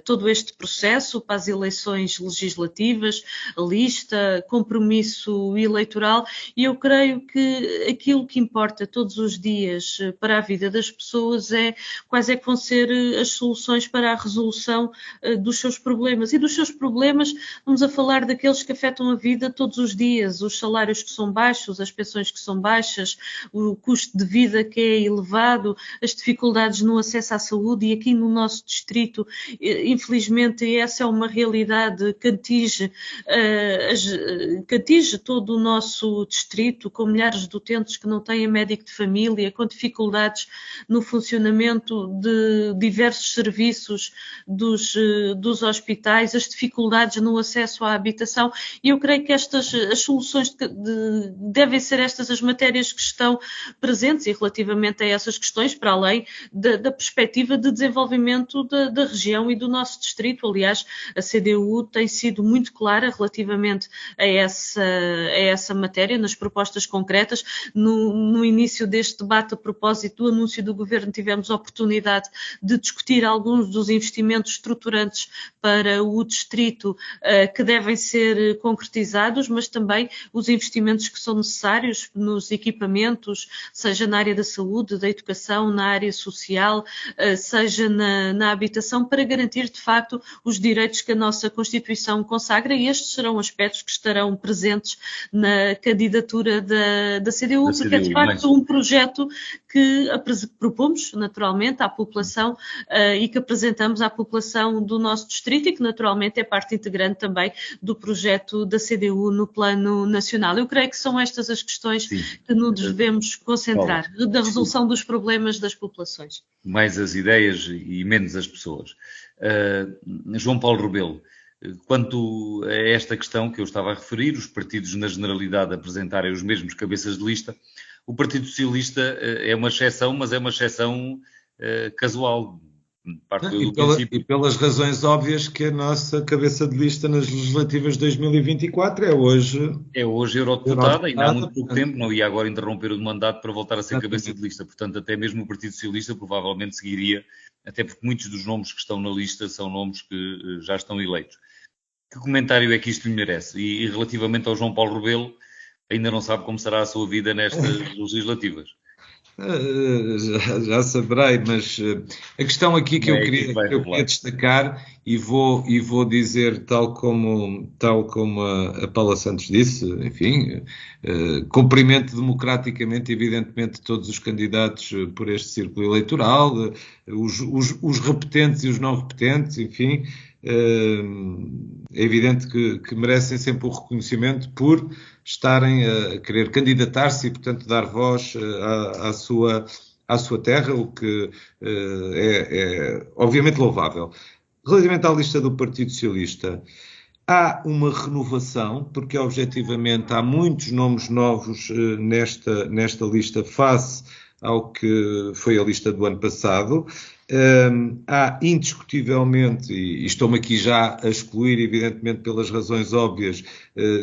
todo este processo para as eleições legislativas, a lista, compromisso eleitoral, e eu creio que aquilo que importa todos os dias para a vida das pessoas é quais é que vão ser as soluções para a resolução dos seus problemas. E dos seus problemas vamos a falar daqueles que afetam a vida todos os dias, os salários que são baixos, as pensões que são baixas, o custo de vida que é elevado, as dificuldades no acesso à saúde, e aqui no nosso distrito, infelizmente, essa é uma realidade que atinge todo o nosso distrito, com milhares de utentes que não têm médico de família, com dificuldades no funcionamento de diversos serviços dos hospitais, as dificuldades no acesso à habitação, e eu creio que as soluções devem ser estas as matérias que estão presentes, e relativamente a essas questões, para além da perspectiva de desenvolvimento da região e do nosso distrito. Aliás, a CDU tem sido muito clara relativamente a essa matéria, nas propostas concretas. No início deste debate, a propósito do anúncio do Governo, tivemos a oportunidade de discutir alguns dos investimentos estruturantes para o distrito que devem ser concretizados, mas também os investimentos que são necessários nos equipamentos, seja na área da saúde, da educação, na área social, seja na habitação, para garantir de facto os direitos que a nossa Constituição consagra, e estes serão aspectos que estarão presentes na candidatura da CDU, porque é de facto um projeto que propomos naturalmente à população e que apresentamos à população do nosso distrito, e que naturalmente é parte integrante também do projeto da CDU no plano nacional. Eu creio que são estas as questões que nos devemos concentrar, da resolução dos problemas das populações. Mais as ideias e menos as pessoas. João Paulo Rebelo, quanto a esta questão que eu estava a referir, os partidos na generalidade apresentarem os mesmos cabeças de lista, o Partido Socialista é uma exceção, mas é uma exceção casual. E pelas razões óbvias que a nossa cabeça de lista nas legislativas de 2024 é hoje eurodeputada, ainda há muito pouco tempo, não ia agora interromper o mandato para voltar a ser cabeça de lista. Portanto, até mesmo o Partido Socialista provavelmente seguiria, até porque muitos dos nomes que estão na lista são nomes que já estão eleitos. Que comentário é que isto lhe merece? E relativamente ao João Paulo Rebelo, ainda não sabe como será a sua vida nestas legislativas? Já saberei, mas a questão aqui que eu queria destacar, e vou dizer tal como a Paula Santos disse, enfim, cumprimento democraticamente, evidentemente, todos os candidatos por este círculo eleitoral, os repetentes e os não repetentes, enfim. É evidente que merecem sempre o reconhecimento por estarem a querer candidatar-se e, portanto, dar voz à sua terra, o que é obviamente louvável. Relativamente à lista do Partido Socialista, há uma renovação, porque objetivamente há muitos nomes novos nesta lista face ao que foi a lista do ano passado. Há indiscutivelmente, e estou-me aqui já a excluir, evidentemente, pelas razões óbvias,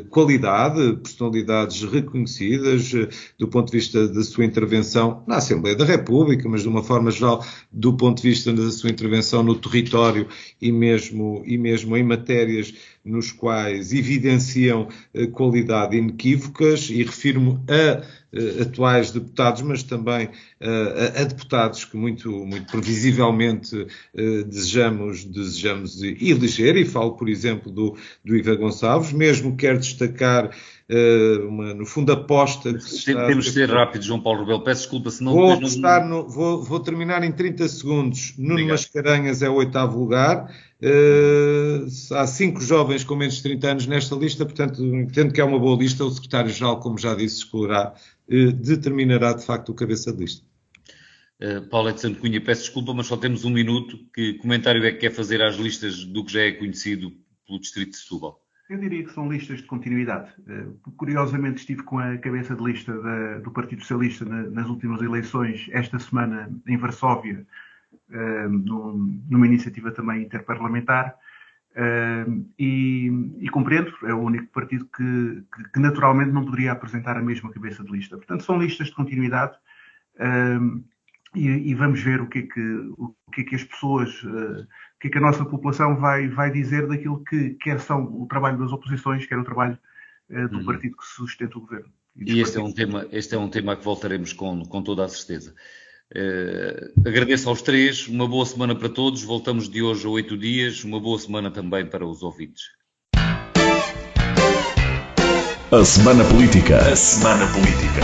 qualidade, personalidades reconhecidas do ponto de vista da sua intervenção na Assembleia da República, mas de uma forma geral do ponto de vista da sua intervenção no território e mesmo em matérias nos quais evidenciam qualidade inequívocas, e refiro-me a atuais deputados, mas também a deputados que muito previsivelmente desejamos eleger, e falo, por exemplo, do Ivan Gonçalves. Mesmo quero destacar no fundo, aposta que se está... Temos de ser rápidos, João Paulo Rebelo. Peço desculpa, senão... Vou terminar em 30 segundos. Nuno Mascarenhas é o 8º lugar. Há 5 jovens com menos de 30 anos nesta lista, portanto, entendo que é uma boa lista. O secretário-geral, como já disse, escolherá, determinará de facto o cabeça de lista. Paulo de Santo Cunha, peço desculpa, mas só temos 1 minuto. Que comentário é que quer fazer às listas do que já é conhecido pelo Distrito de Setúbal? Eu diria que são listas de continuidade. Curiosamente, estive com a cabeça de lista do Partido Socialista nas últimas eleições, esta semana em Varsóvia, numa iniciativa também interparlamentar, e compreendo, é o único partido que naturalmente não poderia apresentar a mesma cabeça de lista. Portanto, são listas de continuidade, e vamos ver o que é que as pessoas, o que é que a nossa população vai dizer daquilo que quer são o trabalho das oposições, quer o trabalho do partido que sustenta o governo. E este é um tema a que voltaremos com toda a certeza. Agradeço aos 3, uma boa semana para todos. Voltamos de hoje a 8 dias, uma boa semana também para os ouvintes. A Semana Política. A Semana Política.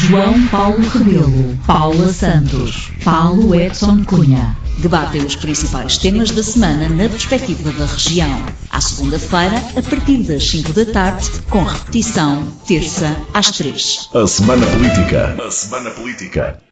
João Paulo Rebelo, Paula Santos, Paulo Edson Cunha. Debatem os principais temas da semana na perspectiva da região. À segunda-feira, a partir das 5 da tarde, com repetição, terça às 3. A Semana Política. A Semana Política.